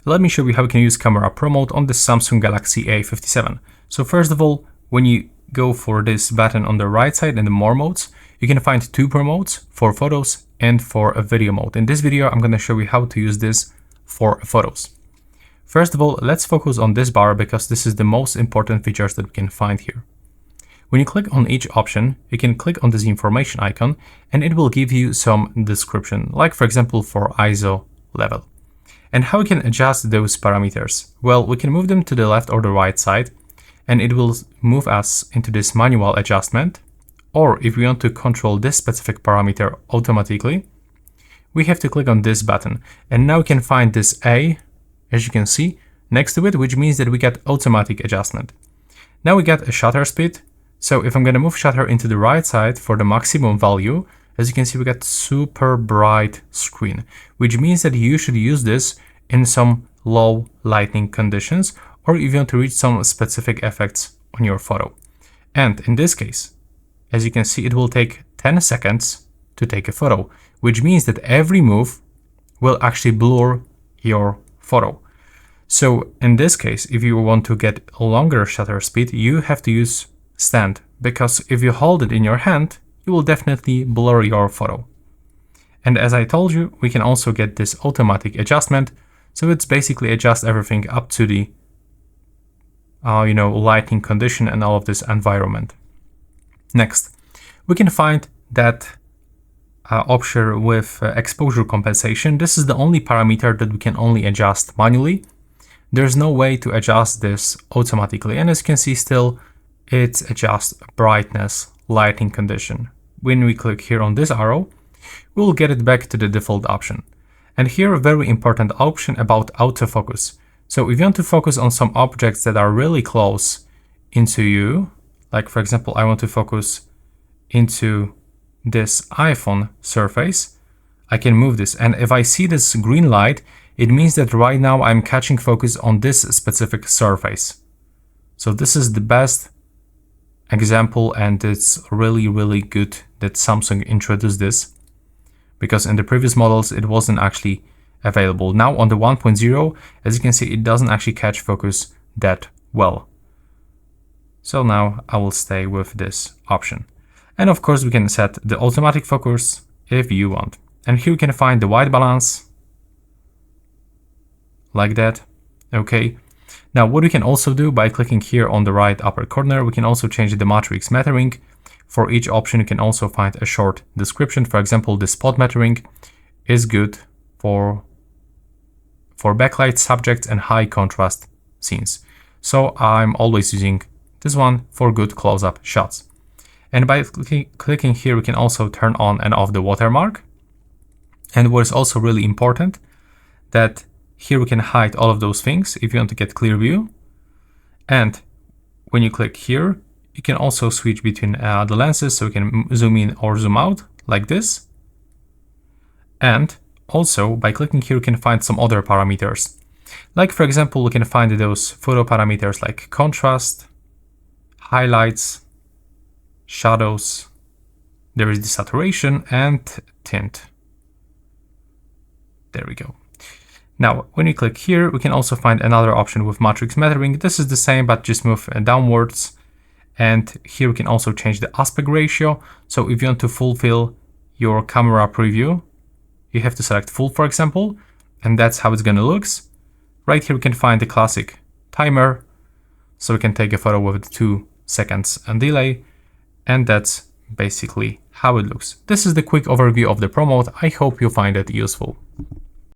let me show you how we can use Camera Pro Mode on the Samsung Galaxy A57. So first of all, when you go for this button on the right side in the More modes, you can find two Pro modes, for photos and for a video mode. In this video, I'm going to show you how to use this for photos. First of all, let's focus on this bar because this is the most important features that we can find here. When you click on each option, you can click on this information icon and it will give you some description, like for example for ISO level. And how we can adjust those parameters? Well, we can move them to the left or the right side and it will move us into this manual adjustment. Or if we want to control this specific parameter automatically, we have to click on this button. And now we can find this A, as you can see, next to it, which means that we get automatic adjustment. Now we get a shutter speed. So if I'm going to move shutter into the right side for the maximum value, as you can see, we get super bright screen, which means that you should use this in some low lighting conditions, or if you want to reach some specific effects on your photo. And in this case, as you can see, it will take 10 seconds to take a photo, which means that every move will actually blur your photo. So in this case, if you want to get a longer shutter speed, you have to use stand, because if you hold it in your hand, you will definitely blur your photo. And as I told you, we can also get this automatic adjustment. So it's basically adjust everything up to the lighting condition and all of this environment. Next, we can find that option with exposure compensation. This is the only parameter that we can only adjust manually. There's no way to adjust this automatically. And as you can see, still it's adjust brightness, lighting condition. When we click here on this arrow, we'll get it back to the default option. And here a very important option about autofocus. So if you want to focus on some objects that are really close into you, like for example, I want to focus into this iPhone surface, I can move this. And if I see this green light, it means that right now I'm catching focus on this specific surface. So this is the best example, and it's really good that Samsung introduced this, because in the previous models it wasn't actually available. Now on the 1.0, as you can see, it doesn't actually catch focus that well. So now I will stay with this option. And of course we can set the automatic focus if you want. And here you can find the white balance, like that. Okay. Now what we can also do by clicking here on the right upper corner, we can also change the matrix metering. For each option you can also find a short description. For example, the spot metering is good for backlight subjects and high contrast scenes. So I'm always using this one for good close-up shots. And by clicking here, we can also turn on and off the watermark. And what is also really important, that here we can hide all of those things if you want to get clear view. And when you click here, you can also switch between the lenses, so you can zoom in or zoom out like this. And also by clicking here, you can find some other parameters. Like for example, we can find those photo parameters like contrast, highlights, shadows, there is the saturation and tint. There we go. Now, when you click here, we can also find another option with matrix metering. This is the same, but just move downwards. And here we can also change the aspect ratio. So if you want to fulfill your camera preview, you have to select full, for example, and that's how it's gonna look. Right here we can find the classic timer. So we can take a photo with 2 seconds and delay. And that's basically how it looks. This is the quick overview of the Pro Mode. I hope you find it useful.